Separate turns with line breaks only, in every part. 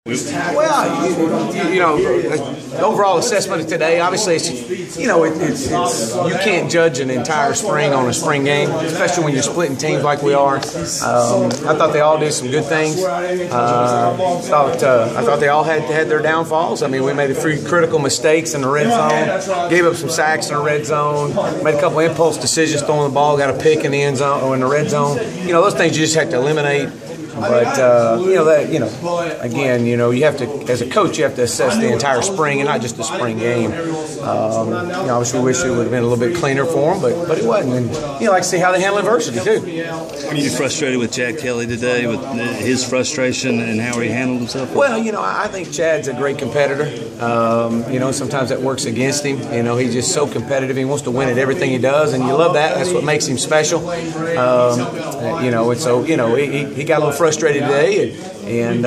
Well, you know, the overall assessment of today, obviously, it's, you know, it's you can't judge an entire spring on a spring game, especially when you're splitting teams like we are. I thought they all did some good things. I thought they all had their downfalls. I mean, we made a few critical mistakes in the red zone, gave up some sacks in the red zone, made a couple impulse decisions throwing the ball, got a pick in the end zone or in the red zone. You know, those things you just have to eliminate. But you know that, you know, again, you know, you have to, as a coach, you have to assess the entire spring and not just the spring game. You know, obviously, we wish it would have been a little bit cleaner for them, but it wasn't. And you know, like to see how they handle adversity too.
Were you frustrated with Chad Kelly today, with his frustration and how he handled himself?
Well, you know, I think Chad's a great competitor. You know, sometimes that works against him. You know, he's just so competitive. He wants to win at everything he does, and you love that. That's what makes him special. You know, and so, you know, he got a little frustrated today, and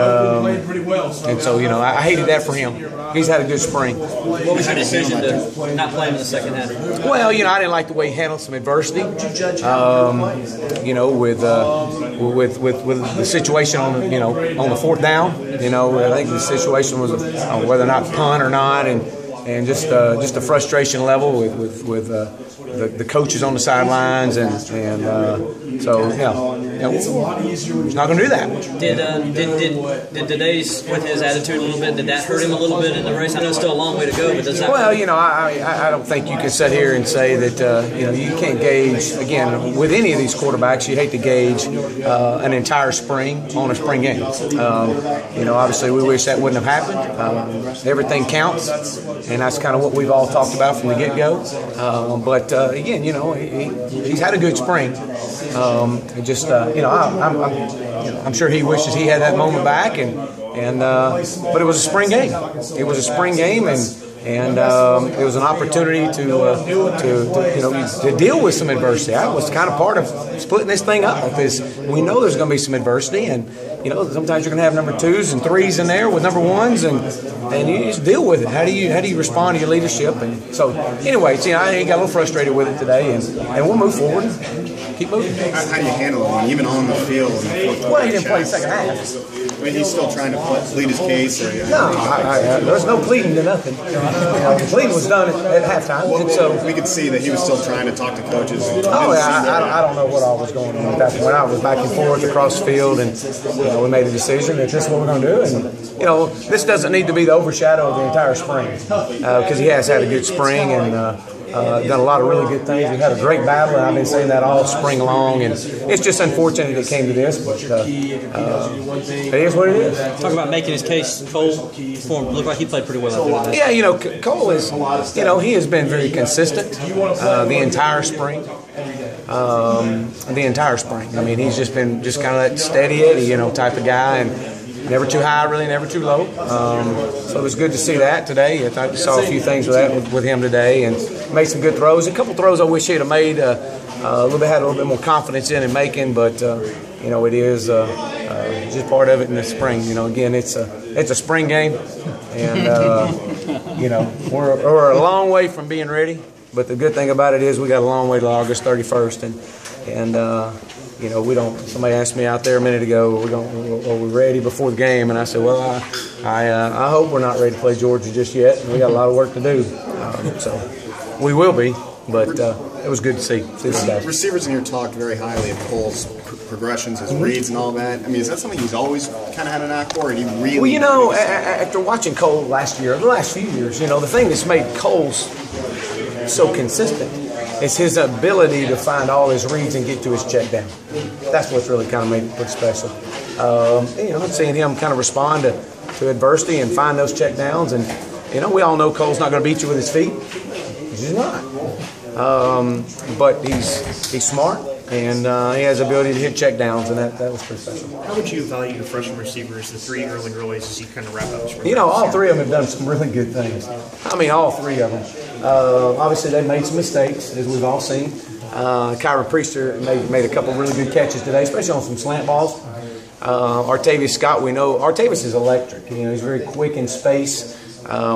so, you know, I hated that for him. He's had a good spring.
What was your decision to not play him in the second half?
Well, you know, I didn't like the way he handled some adversity. You know, with the situation on the fourth down. You know, I think the situation was whether or not punt or not, and just the frustration level with the coaches on the sidelines, and so he's not going to do that.
Did today's, with his attitude a little bit, did that hurt him a little bit in the race? I know it's still a long way to go, but does that?
Well, you know, I don't think you can sit here and say that you know, you can't gauge, again, with any of these quarterbacks. You hate to gauge an entire spring on a spring game. You know, obviously we wish that wouldn't have happened. Everything counts, and that's kind of what we've all talked about from the get-go. But again, you know, he's had a good spring. Just you know, I'm sure he wishes he had that moment back, but it was a spring game. It was a spring game, and it was an opportunity to you know, to deal with some adversity. That was kind of part of splitting this thing up, because we know there's going to be some adversity, and you know, sometimes you're going to have number 2s and 3s in there with number 1s, and you just deal with it. How do you respond to your leadership? And so, anyways, you know, I got a little frustrated with it today, and we'll move forward. Keep moving.
How do you handle it, even on the field?
Well, he didn't play the second half.
I mean, he's still trying to plead his case. Or,
no, there's no pleading to nothing. The pleading was done at halftime.
Well,
and so
we could see that he was still trying to talk to coaches.
I don't know what all was going on at that point. I was back and forth across the field, and you know, we made a decision that this is what we're going to do. And you know, this doesn't need to be the overshadow of the entire spring, because he has had a good spring, and done a lot of really good things. We've had a great battle, and I've been saying that all spring long, and it's just unfortunate it came to this, but it is what it is.
Talk about making his case. Cole looked like he played pretty well.
Yeah, you know, Cole is, you know, he has been very consistent the entire spring. I mean, he's just been kind of that steady Eddie, you know, type of guy, and never too high, really, never too low. So it was good to see that today. I thought I saw a few things with him today, and made some good throws. A couple throws I wish he'd have made. Had a little bit more confidence in making, but you know, it is just part of it in the spring. You know, again, it's a spring game, and you know, we're a long way from being ready. But the good thing about it is we got a long way to August 31st, and you know, we don't. Somebody asked me out there a minute ago, are we ready before the game? And I said, well, I hope we're not ready to play Georgia just yet. We got a lot of work to do, so we will be. But it was good to see those guys.
Receivers in here talked very highly of Cole's progressions, his reads, and all that. I mean, is that something he's always kind of had an knack for? Or he really?
Well, you know, after watching Cole the last few years, you know, the thing that's made Cole so consistent is his ability to find all his reads and get to his check down. That's what's really kind of made it pretty special. You know, seeing him kind of respond to adversity and find those check downs. And, you know, we all know Cole's not going to beat you with his feet. He's not. But he's smart, and he has the ability to hit check downs, and that was pretty special.
How would you value the freshman receivers, the 3 early relays, as you kind of wrap up this program?
You know, all 3 of them have done some really good things. I mean, all 3 of them. Obviously, they've made some mistakes, as we've all seen. Kyron Priester made a couple really good catches today, especially on some slant balls. Artavius Scott, we know Artavius is electric. You know, he's very quick in space.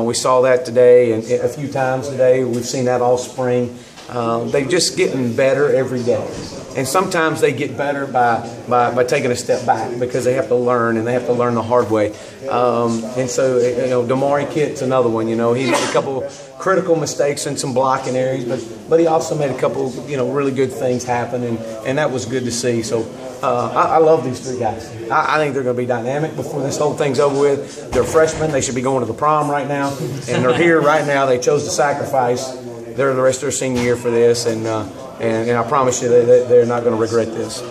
We saw that today and a few times today. We've seen that all spring. They're just getting better every day. And sometimes they get better by taking a step back because they have to learn, and they have to learn the hard way. And so, Damari Kitt's another one. He made a couple critical mistakes in some blocking areas, but he also made a couple, really good things happen, and that was good to see. So I love these three guys. I think they're going to be dynamic before this whole thing's over with. They're freshmen. They should be going to the prom right now, and they're here right now. They chose to sacrifice the rest of their senior year for this, and I promise you they're not going to regret this.